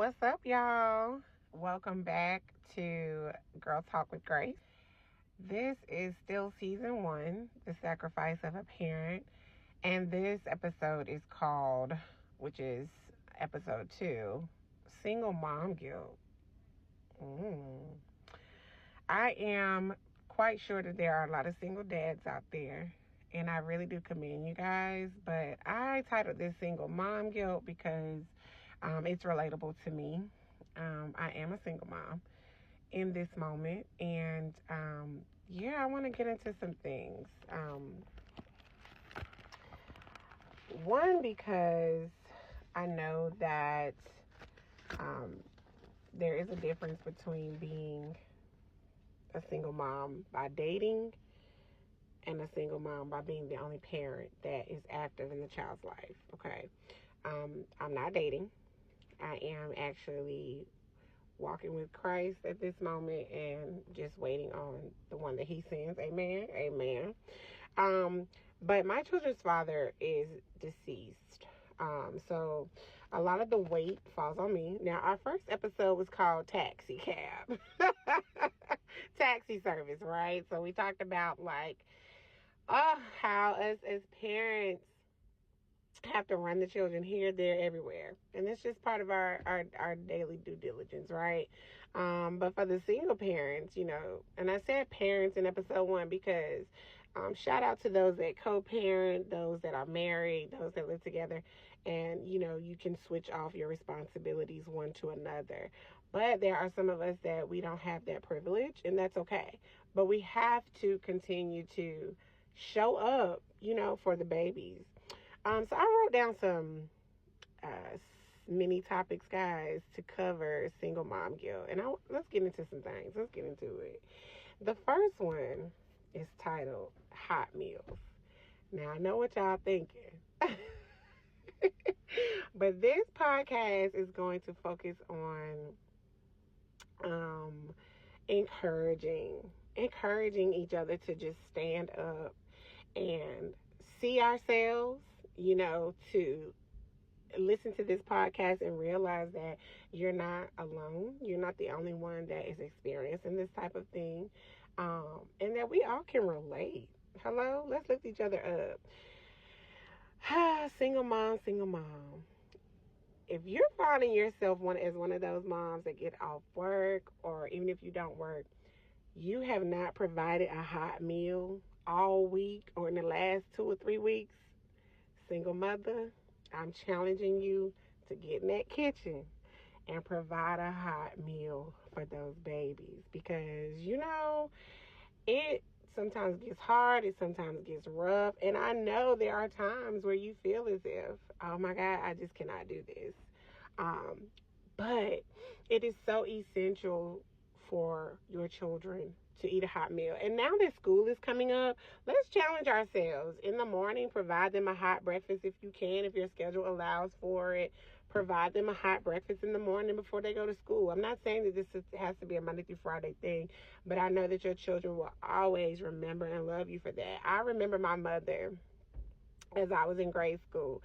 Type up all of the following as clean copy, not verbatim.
What's up, y'all? Welcome back to Girl Talk with Grace. This is still season 1, The Sacrifice of a Parent. And this episode is called, which is episode 2, Single Mom Guilt. I am quite sure that there are a lot of single dads out there, and I really do commend you guys, but I titled this Single Mom Guilt because it's relatable to me. I am a single mom in this moment, and I want to get into some things. One, because I know that there is a difference between being a single mom by dating and a single mom by being the only parent that is active in the child's life. Okay. I'm not dating. I am actually walking with Christ at this moment and just waiting on the one that he sends. Amen. Amen. But my children's father is deceased. So a lot of the weight falls on me. Now, our first episode was called Taxi Cab. Taxi service, right? So we talked about how us as parents have to run the children here, there, everywhere. And it's just part of our daily due diligence, right? But for the single parents, and I said parents in episode 1 because shout out to those that co-parent, those that are married, those that live together, and you can switch off your responsibilities one to another. But there are some of us that we don't have that privilege, and that's okay. But we have to continue to show up, for the babies. So I wrote down some mini topics, guys, to cover single mom guilt. And let's get into some things. Let's get into it. The first one is titled Hot Meals. Now, I know what y'all thinking. But this podcast is going to focus on encouraging each other to just stand up and see ourselves, to listen to this podcast and realize that you're not alone. You're not the only one that is experiencing this type of thing. And that we all can relate. Hello? Let's lift each other up. Single mom. If you're finding yourself as one of those moms that get off work, or even if you don't work, you have not provided a hot meal all week or in the last 2 or 3 weeks, single mother, I'm challenging you to get in that kitchen and provide a hot meal for those babies, because it sometimes gets hard, it sometimes gets rough, and I know there are times where you feel as if, oh my God, I just cannot do this. But it is so essential for your children to eat a hot meal. And now that school is coming up, let's challenge ourselves. In the morning, provide them a hot breakfast if you can, if your schedule allows for it. Provide them a hot breakfast in the morning before they go to school. I'm not saying that this has to be a Monday through Friday thing, but I know that your children will always remember and love you for that. I remember my mother, as I was in grade school,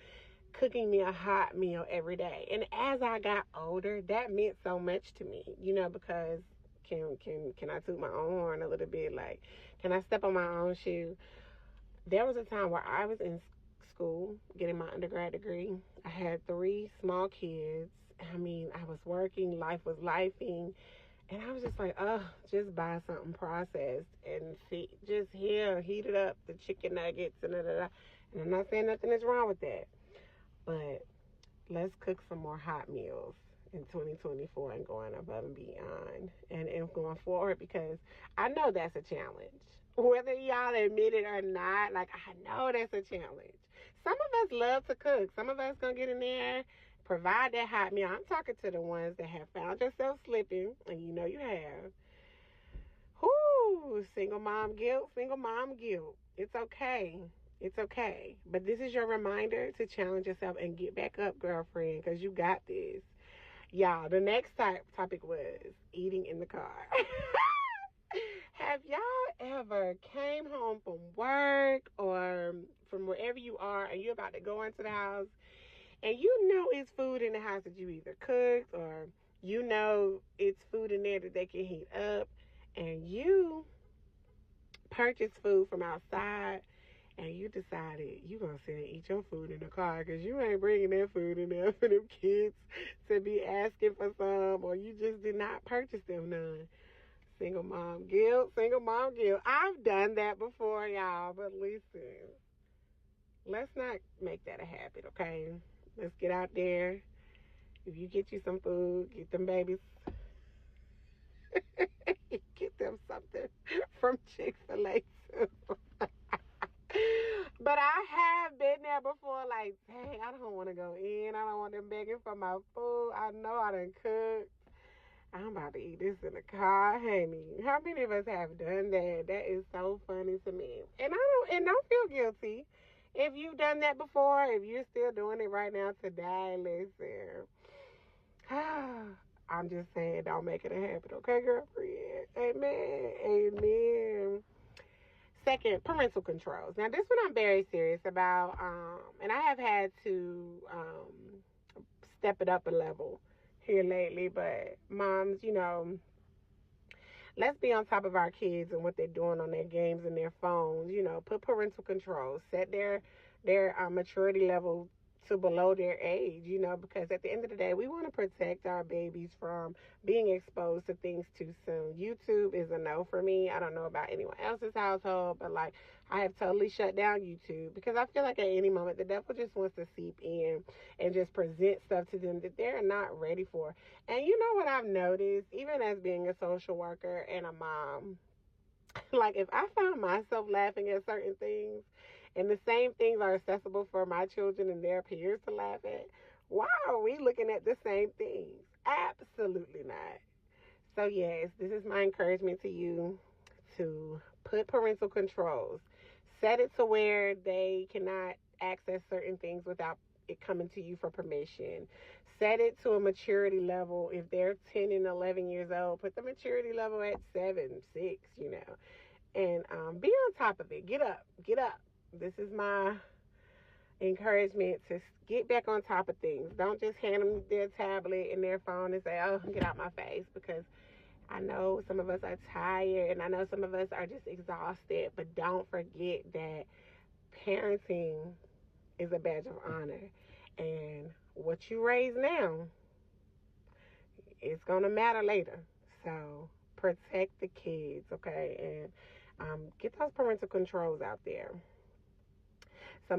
cooking me a hot meal every day. And as I got older, that meant so much to me, because can I toot my own horn a little bit? Like, can I step on my own shoe? There was a time where I was in school getting my undergrad degree. I had 3 small kids. I was working, life was lifing, and I was just like, just buy something processed and heat it up, the chicken nuggets and And I'm not saying nothing is wrong with that, but let's cook some more hot meals in 2024 and going above and beyond and going forward, because I know that's a challenge. Whether y'all admit it or not, I know that's a challenge. Some of us love to cook. Some of us gonna get in there, provide that hot meal. I'm talking to the ones that have found yourself slipping, and you have. Single mom guilt. It's okay. It's okay. But this is your reminder to challenge yourself and get back up, girlfriend, because you got this. Y'all, the next topic was eating in the car. Have y'all ever came home from work or from wherever you are and you're about to go into the house and you know it's food in the house that you either cooked, or you know it's food in there that they can heat up, and you purchase food from outside, and you decided you gonna sit and eat your food in the car because you ain't bringing that food in there for them kids to be asking for some, or you just did not purchase them none. Single mom guilt, single mom guilt. I've done that before, y'all, but listen, let's not make that a habit, okay? Let's get out there. If you get you some food, get them babies, get them something from Chick-fil-A too. But I have been there before, like, dang, I don't want to go in. I don't want them begging for my food. I know I done cooked. I'm about to eat this in the car, honey. How many of us have done that? That is so funny to me. And don't feel guilty. If you've done that before, if you're still doing it right now today, listen. I'm just saying, don't make it a habit, okay, girlfriend? Amen. Amen. Second, parental controls. Now, this one I'm very serious about, and I have had to step it up a level here lately. But moms, let's be on top of our kids and what they're doing on their games and their phones. Put parental controls, set their maturity level to below their age, because at the end of the day, we want to protect our babies from being exposed to things too soon. YouTube is a no for me. I don't know about anyone else's household, but like, I have totally shut down YouTube because I feel like at any moment the devil just wants to seep in and just present stuff to them that they're not ready for. And you know what I've noticed, even as being a social worker and a mom, like if I found myself laughing at certain things and the same things are accessible for my children and their peers to laugh at, why are we looking at the same things? Absolutely not. So yes, this is my encouragement to you to put parental controls. Set it to where they cannot access certain things without it coming to you for permission. Set it to a maturity level. If they're 10 and 11 years old, put the maturity level at 7, 6, and be on top of it. Get up. Get up. This is my encouragement to get back on top of things. Don't just hand them their tablet and their phone and say, oh, get out my face, because I know some of us are tired and I know some of us are just exhausted, but don't forget that parenting is a badge of honor. And what you raise now, it's going to matter later. So protect the kids, okay? And get those parental controls out there. So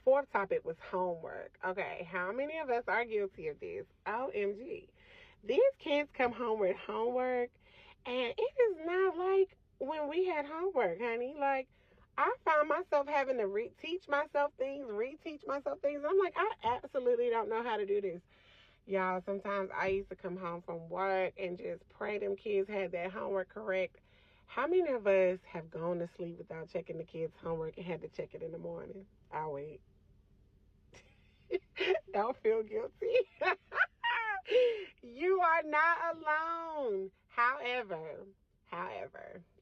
fourth topic was homework. Okay, how many of us are guilty of this? OMG. These kids come home with homework, and it is not like when we had homework, honey. Like, I found myself having to reteach myself things. I'm like, I absolutely don't know how to do this. Y'all, sometimes I used to come home from work and just pray them kids had their homework correct. How many of us have gone to sleep without checking the kids' homework and had to check it in the morning? I'll wait. Don't feel guilty. You are not alone. However,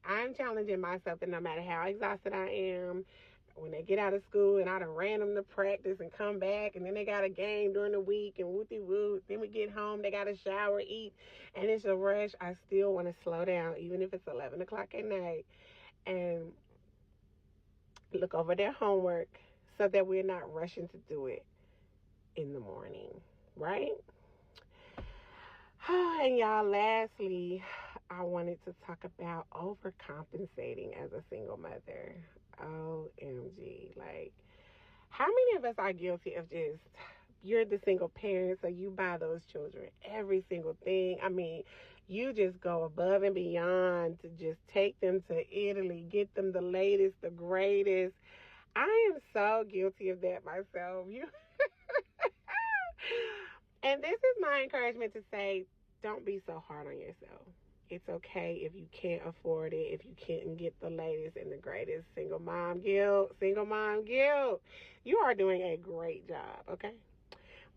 I'm challenging myself that no matter how exhausted I am, when they get out of school and I done ran them to practice and come back, and then they got a game during the week and wooty woo, then we get home, they got to shower, eat, and it's a rush, I still want to slow down, even if it's 11 o'clock at night, and look over their homework so that we're not rushing to do it in the morning, right? And y'all, lastly, I wanted to talk about overcompensating as a single mother. OMG. Like, how many of us are guilty of just, you're the single parent, so you buy those children every single thing? I mean, you just go above and beyond to just take them to Italy, get them the latest, the greatest. I am so guilty of that myself. And this is my encouragement to say, don't be so hard on yourself. It's okay if you can't afford it, if you can't get the latest and the greatest. Single mom guilt. You are doing a great job, okay?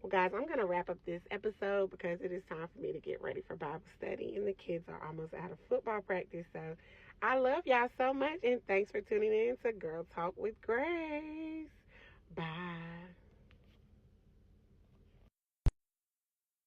Well, guys, I'm going to wrap up this episode because it is time for me to get ready for Bible study, and the kids are almost out of football practice. So I love y'all so much, and thanks for tuning in to Girl Talk with Grace.